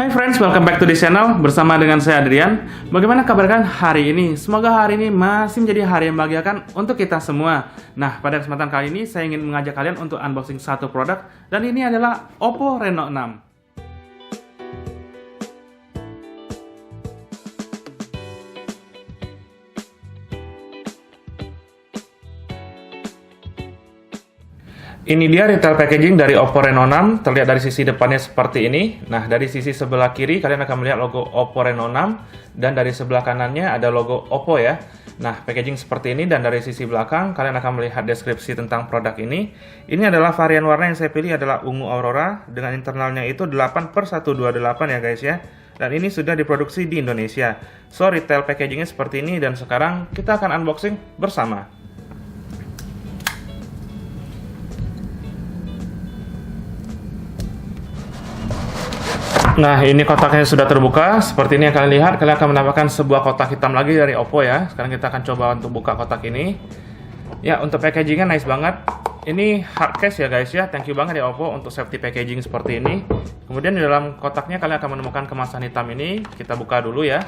Hai friends, welcome back to the channel. Bersama dengan saya Adrian. Bagaimana kabar kalian hari ini? Semoga hari ini masih menjadi hari yang membahagiakan untuk kita semua. Nah, pada kesempatan kali ini saya ingin mengajak kalian untuk unboxing satu produk. Dan ini adalah Oppo Reno 6. Ini dia retail packaging dari Oppo Reno 6. Terlihat dari sisi depannya seperti ini. Nah, dari sisi sebelah kiri kalian akan melihat logo Oppo Reno 6. Dan dari sebelah kanannya ada logo Oppo ya. Nah, packaging seperti ini, dan dari sisi belakang kalian akan melihat deskripsi tentang produk ini. Ini adalah varian warna yang saya pilih adalah ungu aurora. Dengan internalnya itu 8/128 ya guys ya. Dan ini sudah diproduksi di Indonesia. So, retail packagingnya seperti ini. Dan sekarang kita akan unboxing bersama. Nah, ini kotaknya sudah terbuka. Seperti ini yang kalian lihat, kalian akan mendapatkan sebuah kotak hitam lagi dari Oppo ya. Sekarang kita akan coba untuk buka kotak ini. Ya, untuk packagingnya nice banget. Ini hard case ya guys ya. Thank you banget ya Oppo untuk safety packaging seperti ini. Kemudian di dalam kotaknya kalian akan menemukan kemasan hitam ini. Kita buka dulu ya.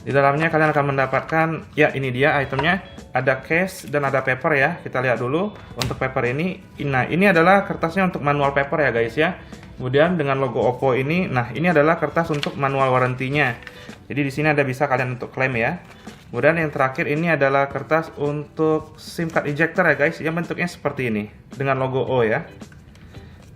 Di dalamnya kalian akan mendapatkan, ya ini dia itemnya. Ada case dan ada paper ya. Kita lihat dulu untuk paper ini. Nah, ini adalah kertasnya untuk manual paper ya guys ya. Kemudian dengan logo Oppo ini, nah ini adalah kertas untuk manual warranty-nya. Jadi di sini ada bisa kalian untuk klaim ya. Kemudian yang terakhir ini adalah kertas untuk SIM card ejector ya guys, yang bentuknya seperti ini dengan logo O ya.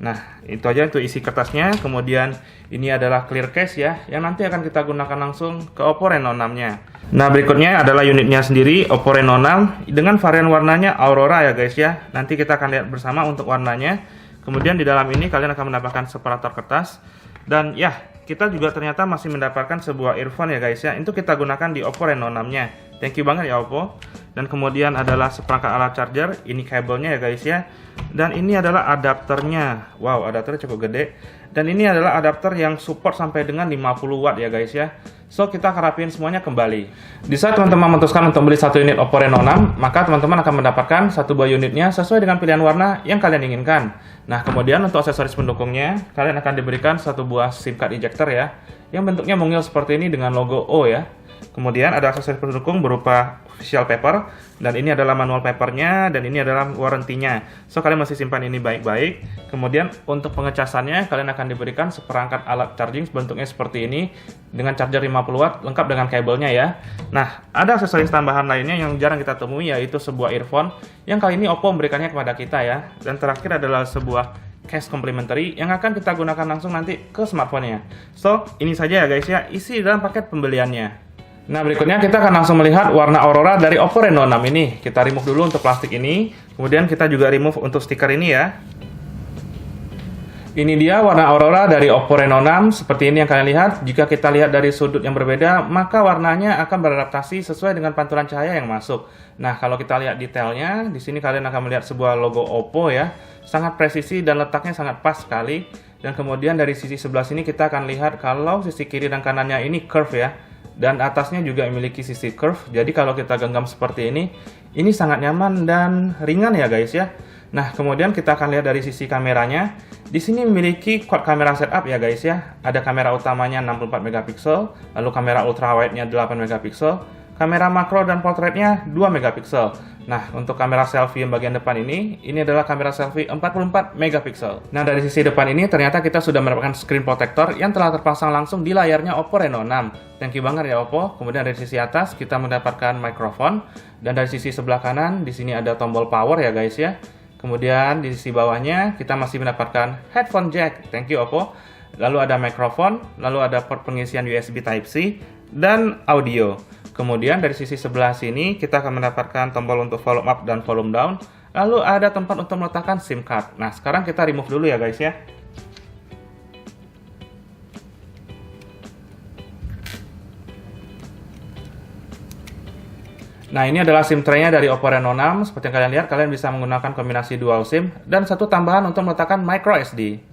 Nah, itu aja untuk isi kertasnya. Kemudian ini adalah clear case ya, yang nanti akan kita gunakan langsung ke Oppo Reno 6-nya. Nah, berikutnya adalah unitnya sendiri, Oppo Reno 6 dengan varian warnanya Aurora ya guys ya. Nanti kita akan lihat bersama untuk warnanya. Kemudian di dalam ini kalian akan mendapatkan separator kertas. Dan ya, kita juga ternyata masih mendapatkan sebuah earphone ya guys ya. Itu kita gunakan di Oppo Reno 6-nya. Thank you banget ya Oppo. Dan kemudian adalah seperangkat alat charger. Ini kabelnya ya guys ya. Dan ini adalah adapternya. Wow, adapternya cukup gede. Dan ini adalah adapter yang support sampai dengan 50 watt ya guys ya. So, kita akan rapiin semuanya kembali. Di saat teman-teman memutuskan untuk beli satu unit Oppo Reno 6, maka teman-teman akan mendapatkan satu buah unitnya sesuai dengan pilihan warna yang kalian inginkan. Nah, kemudian untuk aksesoris pendukungnya, kalian akan diberikan satu buah SIM card ejector ya, yang bentuknya mungil seperti ini dengan logo O ya. Kemudian ada aksesoris pendukung berupa official paper, dan ini adalah manual papernya, dan ini adalah warranty-nya. So, kalian masih simpan ini baik-baik. Kemudian untuk pengecasannya, kalian akan diberikan seperangkat alat charging bentuknya seperti ini, dengan charger 50 watt, lengkap dengan kabelnya ya. Nah, ada aksesoris tambahan lainnya yang jarang kita temui, yaitu sebuah earphone, yang kali ini Oppo memberikannya kepada kita ya. Dan terakhir adalah sebuah case complimentary yang akan kita gunakan langsung nanti ke smartphone-nya. So, ini saja ya guys ya, isi dalam paket pembeliannya. Nah, berikutnya kita akan langsung melihat warna Aurora dari Oppo Reno 6 ini. Kita remove dulu untuk plastik ini. Kemudian kita juga remove untuk stiker ini ya. Ini dia warna Aurora dari Oppo Reno 6. Seperti ini yang kalian lihat. Jika kita lihat dari sudut yang berbeda, maka warnanya akan beradaptasi sesuai dengan pantulan cahaya yang masuk. Nah, kalau kita lihat detailnya, di sini kalian akan melihat sebuah logo Oppo ya. Sangat presisi dan letaknya sangat pas sekali. Dan kemudian dari sisi sebelah sini kita akan lihat kalau sisi kiri dan kanannya ini curve ya. Dan atasnya juga memiliki sisi curve. Jadi kalau kita genggam seperti ini sangat nyaman dan ringan ya guys ya. Nah, kemudian kita akan lihat dari sisi kameranya. Di sini memiliki quad kamera setup ya guys ya. Ada kamera utamanya 64 megapiksel, lalu kamera ultrawide-nya 8 megapiksel, kamera makro dan portraitnya 2 megapiksel. Nah, untuk kamera selfie yang bagian depan ini adalah kamera selfie 44 megapiksel. Nah, dari sisi depan ini ternyata kita sudah mendapatkan screen protector yang telah terpasang langsung di layarnya Oppo Reno 6. Thank you banget ya Oppo. Kemudian dari sisi atas kita mendapatkan mikrofon, dan dari sisi sebelah kanan di sini ada tombol power ya guys ya. Kemudian di sisi bawahnya kita masih mendapatkan headphone jack. Thank you Oppo. Lalu ada mikrofon, lalu ada port pengisian USB Type-C dan audio. Kemudian dari sisi sebelah sini kita akan mendapatkan tombol untuk volume up dan volume down. Lalu ada tempat untuk meletakkan SIM card. Nah, sekarang kita remove dulu ya guys ya. Nah, ini adalah SIM tray-nya dari Oppo Reno 6. Seperti yang kalian lihat, kalian bisa menggunakan kombinasi dual SIM dan satu tambahan untuk meletakkan micro SD.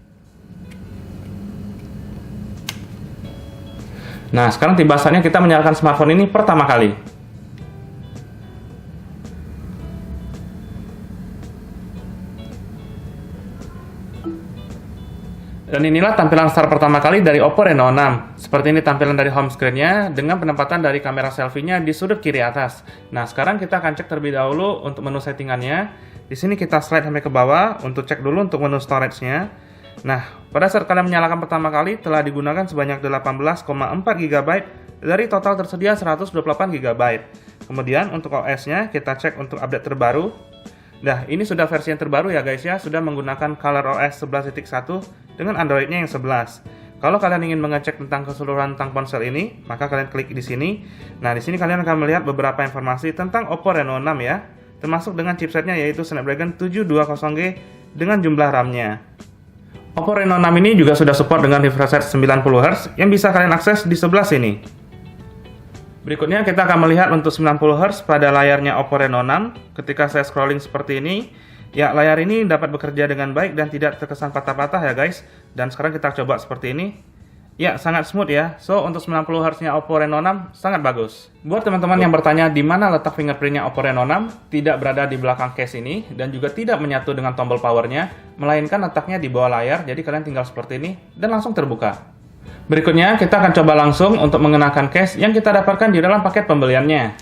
Nah, sekarang tiba saatnya kita menyalakan smartphone ini pertama kali. Dan inilah tampilan start pertama kali dari Oppo Reno 6. Seperti ini tampilan dari home screen-nya dengan penempatan dari kamera selfie-nya di sudut kiri atas. Nah, sekarang kita akan cek terlebih dahulu untuk menu settingannya. Di sini kita slide sampai ke bawah untuk cek dulu untuk menu storage-nya. Nah, pada saat kalian menyalakan pertama kali telah digunakan sebanyak 18,4 GB dari total tersedia 128 GB. Kemudian untuk OS-nya kita cek untuk update terbaru. Nah, ini sudah versi yang terbaru ya guys ya, sudah menggunakan ColorOS 11.1 dengan Android-nya yang 11. Kalau kalian ingin mengecek tentang keseluruhan tentang ponsel ini, maka kalian klik di sini. Nah, di sini kalian akan melihat beberapa informasi tentang Oppo Reno 6 ya, termasuk dengan chipsetnya yaitu Snapdragon 720G dengan jumlah RAM-nya. Oppo Reno 6 ini juga sudah support dengan refresh rate 90Hz yang bisa kalian akses di sebelah sini. Berikutnya kita akan melihat untuk 90Hz pada layarnya Oppo Reno 6. Ketika saya scrolling seperti ini, ya layar ini dapat bekerja dengan baik dan tidak terkesan patah-patah ya guys. Dan sekarang kita coba seperti ini. Ya, sangat smooth ya. So, untuk 90Hz-nya Oppo Reno 6 sangat bagus. Buat teman-teman yang bertanya di mana letak fingerprint-nya Oppo Reno 6, tidak berada di belakang case ini dan juga tidak menyatu dengan tombol power-nya, melainkan letaknya di bawah layar. Jadi kalian tinggal seperti ini dan langsung terbuka. Berikutnya kita akan coba langsung untuk mengenakan case yang kita dapatkan di dalam paket pembeliannya.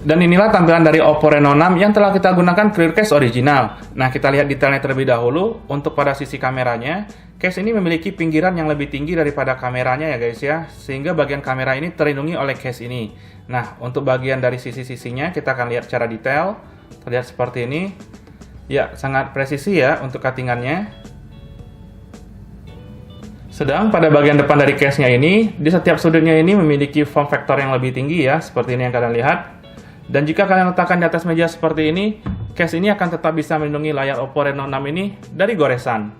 Dan inilah tampilan dari Oppo Reno 6 yang telah kita gunakan clear case original. Nah, kita lihat detailnya terlebih dahulu. Untuk pada sisi kameranya, case ini memiliki pinggiran yang lebih tinggi daripada kameranya ya guys ya, sehingga bagian kamera ini terlindungi oleh case ini. Nah, untuk bagian dari sisi-sisinya kita akan lihat secara detail. Terlihat seperti ini. Ya, sangat presisi ya untuk cuttingannya. Sedang pada bagian depan dari case-nya ini, di setiap sudutnya ini memiliki form factor yang lebih tinggi ya, seperti ini yang kalian lihat. Dan jika kalian letakkan di atas meja seperti ini, case ini akan tetap bisa melindungi layar Oppo Reno 6 ini dari goresan.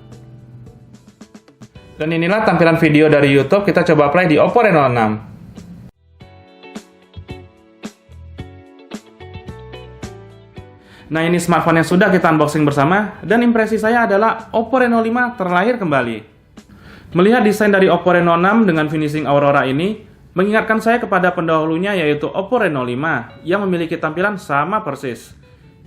Dan inilah tampilan video dari YouTube, kita coba play di Oppo Reno 6. Nah, ini smartphone yang sudah kita unboxing bersama, dan impresi saya adalah Oppo Reno 5 terlahir kembali. Melihat desain dari Oppo Reno 6 dengan finishing Aurora ini, mengingatkan saya kepada pendahulunya yaitu Oppo Reno 5 yang memiliki tampilan sama persis.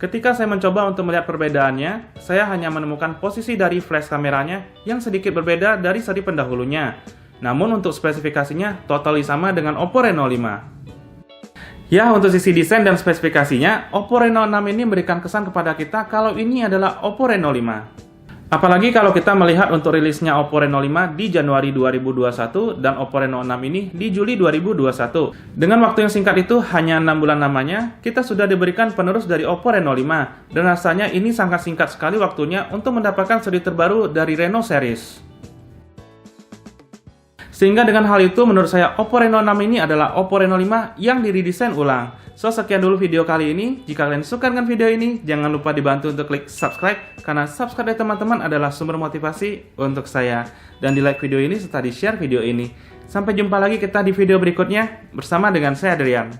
Ketika saya mencoba untuk melihat perbedaannya, saya hanya menemukan posisi dari flash kameranya yang sedikit berbeda dari seri pendahulunya. Namun untuk spesifikasinya, totally sama dengan Oppo Reno 5. Ya, untuk sisi desain dan spesifikasinya, Oppo Reno 6 ini memberikan kesan kepada kita kalau ini adalah Oppo Reno 5. Apalagi kalau kita melihat untuk rilisnya Oppo Reno 5 di Januari 2021 dan Oppo Reno 6 ini di Juli 2021. Dengan waktu yang singkat itu, hanya 6 bulan lamanya, kita sudah diberikan penerus dari Oppo Reno 5. Dan rasanya ini sangat singkat sekali waktunya untuk mendapatkan seri terbaru dari Reno series. Sehingga dengan hal itu, menurut saya Oppo Reno 6 ini adalah Oppo Reno 5 yang diredesain ulang. So, sekian dulu video kali ini. Jika kalian suka dengan video ini, jangan lupa dibantu untuk klik subscribe, karena subscribe dari teman-teman adalah sumber motivasi untuk saya. Dan di like video ini serta di share video ini. Sampai jumpa lagi kita di video berikutnya, bersama dengan saya Adrian.